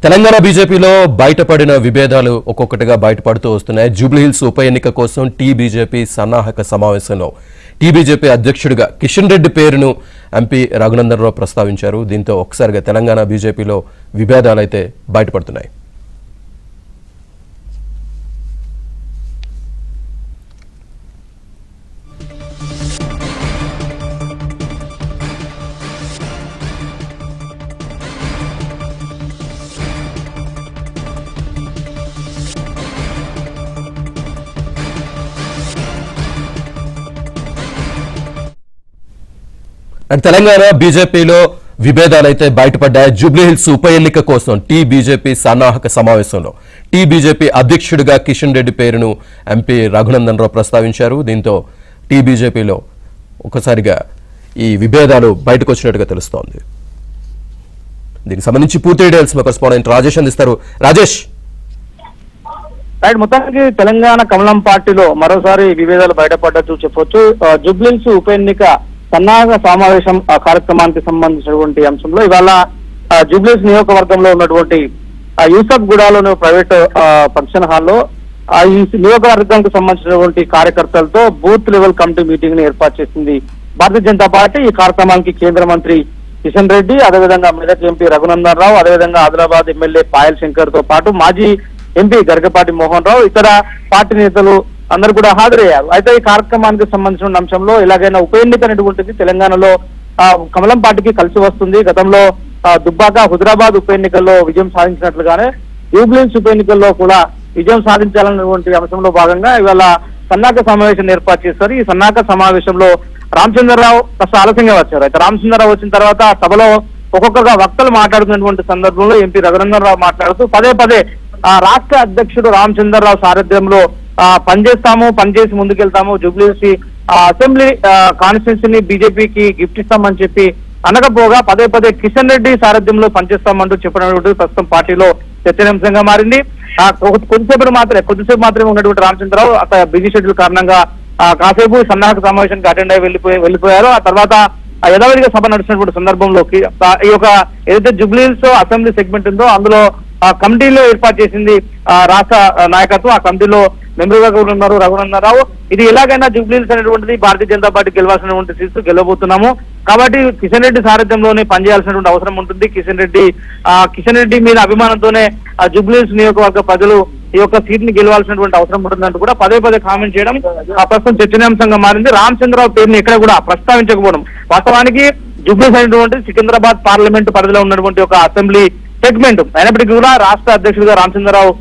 తెలంగాణ బీజేపీలో బయటపడిన విభేదాలు ఒక్కొక్కటిగా బయటపడుతూ వస్తున్నాయి. జూబ్లీహిల్స్ ఉప ఎన్నిక కోసం బీజేపీ సన్నాహక సమావేశంలో బీజేపీ అధ్యక్షుడిగా కిషన్ రెడ్డి పేరును ఎంపీ రఘునందన్ రావు ప్రస్తావించారు. దీంతో ఒక్కసారిగా తెలంగాణ బీజేపీలో విభేదాలైతే బయటపడుతున్నాయి. తెలంగాణ బీజేపీలో విభేదాలైతే బయటపడ్డాయి. జూబ్లీహిల్స్ ఉప ఎన్నిక కోసం బీజేపీ సన్నాహక సమావేశంలో బీజేపీ అధ్యక్షుడిగా కిషన్ రెడ్డి పేరును ఎంపీ రఘునందన్ రావు ప్రస్తావించారు. దీంతో బీజేపీలో ఒకసారిగా ఈ విభేదాలు బయటకు వచ్చినట్టుగా తెలుస్తోంది. దీనికి సంబంధించి పూర్తి డీటెయిల్స్ మా కరెస్పాండెంట్ రాజేష్ అందిస్తారు. రాజేష్, రైట్, మొత్తానికి తెలంగాణ కమలం పార్టీలో మరోసారి విభేదాలు బయటపడ్డట్టు చెప్పొచ్చు. జూబ్లీహిల్స్ ఉప ఎన్నిక సన్నాహక సమావేశం కార్యక్రమానికి సంబంధించినటువంటి అంశంలో ఇవాళ జూబ్లీహిల్స్ నియోజకవర్గంలో ఉన్నటువంటి యూసఫ్ గూడలోని ప్రైవేట్ ఫంక్షన్ హాల్లో ఈ నియోజకవర్గానికి సంబంధించినటువంటి కార్యకర్తలతో బూత్ లెవెల్ కమిటీ మీటింగ్ ని ఏర్పాటు చేసింది భారతీయ జనతా పార్టీ. ఈ కార్యక్రమానికి కేంద్ర మంత్రి కిషన్ రెడ్డి, అదేవిధంగా మెదక్ ఎంపీ రఘునందన్ రావు, అదేవిధంగా ఆదిలాబాద్ ఎమ్మెల్యే పాయల్ శంకర్ తో పాటు మాజీ ఎంపీ గరికపాటి మోహన్ రావు, ఇతర పార్టీ నేతలు అందరూ కూడా హాజరయ్యారు. అయితే ఈ కార్యక్రమానికి సంబంధించిన అంశంలో ఎలాగైనా ఉప ఎన్నిక అనేటువంటిది తెలంగాణలో కమలం పార్టీకి కలిసి వస్తుంది. గతంలో దుబ్బాక, హుజరాబాద్ ఉప ఎన్నికల్లో విజయం సాధించినట్లుగానే జూబ్లీహిల్స్ ఉప ఎన్నికల్లో కూడా విజయం సాధించాలన్నటువంటి అంశంలో భాగంగా ఇవాళ సన్నాహక సమావేశం ఏర్పాటు చేశారు. ఈ సన్నాహక సమావేశంలో రామచంద్రరావు కాస్త ఆలస్యంగా వచ్చారు. అయితే రామచంద్రరావు వచ్చిన తర్వాత సభలో ఒక్కొక్కగా వక్తలు మాట్లాడుతున్నటువంటి సందర్భంలో ఎంపీ రఘునందన్ రావు మాట్లాడుతూ పదే రాష్ట్ర అధ్యక్షుడు రామచంద్రరావు సారథ్యంలో పనిచేసి ముందుకెళ్తాము, జూబ్లీహిల్స్ అసెంబ్లీ కాన్స్టిట్యున్సీని బీజేపీకి గిఫ్ట్ ఇస్తామని చెప్పి అనకపోగా పదే కిషన్ రెడ్డి సారథ్యంలో పనిచేస్తామంటూ చెప్పినటువంటి ప్రస్తుతం పార్టీలో చర్చనీయాంశంగా మారింది. కొద్దిసేపు మాత్రమే ఉన్నటువంటి రామచంద్రరావు అక్కడ బిజీ షెడ్యూల్ కారణంగా కాసేపు సన్నాహక సమావేశానికి అటెండ్ అయి వెళ్ళిపోయారు. ఆ తర్వాత యథావిధిగా సభ నడిచినటువంటి సందర్భంలో ఈ యొక్క ఏదైతే జూబ్లీహిల్స్ అసెంబ్లీ సెగ్మెంట్ ఉందో అందులో కమిటీలో ఏర్పాటు చేసింది రాష్ట్ర నాయకత్వం. ఆ కమిటీలో మెంబర్గా కూడా ఉన్నారు రఘునందన్ రావు. ఇది ఎలాగైనా జూబ్లీహిల్స్ అనేటువంటిది భారతీయ జనతా పార్టీ గెలవాల్సినటువంటి సీట్స్ గెలవబోతున్నాము కాబట్టి కిషన్ రెడ్డి సారథ్యంలోనే పనిచేయాల్సినటువంటి అవసరం ఉంటుంది. కిషన్ రెడ్డి మీద అభిమానంతోనే జూబ్లీహిల్స్ నియోజకవర్గ ప్రజలు ఈ యొక్క సీట్ ని గెలవాల్సినటువంటి అవసరం ఉంటుందంటూ కూడా పదే కామెంట్ చేయడం ప్రస్తుతం చర్చనీయాంశంగా మారింది. రామచంద్రరావు పేరుని ఎక్కడ కూడా ప్రస్తావించకపోవడం, వాస్తవానికి జూబ్లీహిల్స్ అనేటువంటి సికింద్రాబాద్ పార్లమెంట్ పరిధిలో ఉన్నటువంటి ఒక అసెంబ్లీ సెగ్మెంట్ అయినప్పటికీ కూడా రాష్ట్ర అధ్యక్షుడిగా రామచంద్రరావు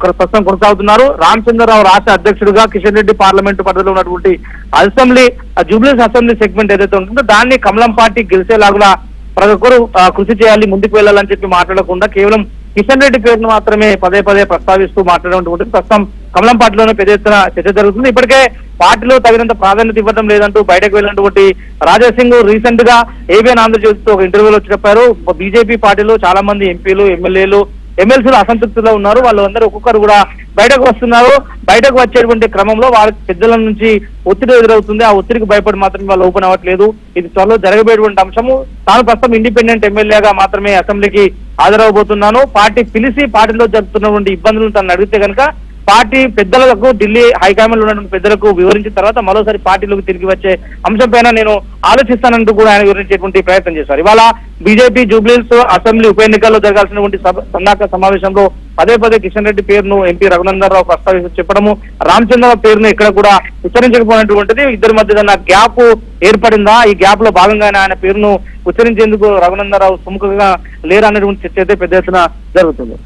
ప్రస్తుతం కొనసాగుతున్నారు. రామచంద్రరావు రాష్ట్ర అధ్యక్షుడిగా కిషన్ రెడ్డి పార్లమెంటు పరిధిలో ఉన్నటువంటి అసెంబ్లీ జూబ్లీహిల్స్ అసెంబ్లీ సెగ్మెంట్ ఏదైతే ఉంటుందో దాన్ని కమలం పార్టీ గెలిచేలాగా ప్రతి ఒక్కరు కృషి చేయాలి, ముందుకు వెళ్ళాలని చెప్పి మాట్లాడకుండా కేవలం కిషన్ రెడ్డి పేరును మాత్రమే పదే ప్రస్తావిస్తూ మాట్లాడేటువంటి ప్రస్తుతం కమలం పార్టీలోనే పెద్ద ఎత్తున చర్చ జరుగుతుంది. ఇప్పటికే పార్టీలో తగినంత ప్రాధాన్యత ఇవ్వడం లేదంటూ బయటకు వెళ్ళినటువంటి రాజేష్ సింగ్ రీసెంట్ గా ఏబిఎన్ ఆంధ్రజ్యోతితో ఒక ఇంటర్వ్యూలో చెప్పారు. బీజేపీ పార్టీలో చాలా మంది ఎంపీలు, ఎమ్మెల్యేలు, ఎమ్మెల్సీలు అసంతృప్తిలో ఉన్నారు. వాళ్ళందరూ ఒక్కొక్కరు కూడా బయటకు వస్తున్నారు. బయటకు వచ్చేటువంటి క్రమంలో వాళ్ళ పెద్దల నుంచి ఒత్తిడి ఎదురవుతుంది. ఆ ఒత్తిడికి భయపడి మాత్రమే వాళ్ళు ఓపెన్ అవ్వట్లేదు. ఇది త్వరలో జరగబోయేటువంటి అంశము. తాను ప్రస్తుతం ఇండిపెండెంట్ ఎమ్మెల్యేగా మాత్రమే అసెంబ్లీకి హాజరవబోతున్నాను. పార్టీ పిలిచి పార్టీలో జరుగుతున్నటువంటి ఇబ్బందులను తను అడిగితే కనుక పార్టీ పెద్దలకు, ఢిల్లీ హైకమాండ్ ఉన్నటువంటి పెద్దలకు వివరించిన తర్వాత మరోసారి పార్టీలోకి తిరిగి వచ్చే అంశం పైన నేను ఆలోచిస్తానంటూ కూడా ఆయన వివరించేటువంటి ప్రయత్నం చేశారు. ఇవాళ బీజేపీ జూబ్లీహిల్స్ అసెంబ్లీ ఉప ఎన్నికల్లో జరగాల్సినటువంటి సన్నాహక సమావేశంలో పదే కిషన్ రెడ్డి పేరును ఎంపీ రఘునందన్ రావు ప్రస్తావించి చెప్పడము, రామచంద్రరావు పేరును ఎక్కడ కూడా ఉచ్చరించకపోయినటువంటిది. ఇద్దరి మధ్య గ్యాప్ ఏర్పడిందా, ఈ గ్యాప్ లో భాగంగానే ఆయన పేరును ఉచ్చరించేందుకు రఘునందన్ రావు సుముఖంగా లేరనేటువంటి చర్చ అయితే పెద్ద ఎత్తున జరుగుతుంది.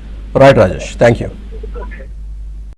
Right Rajesh, thank you.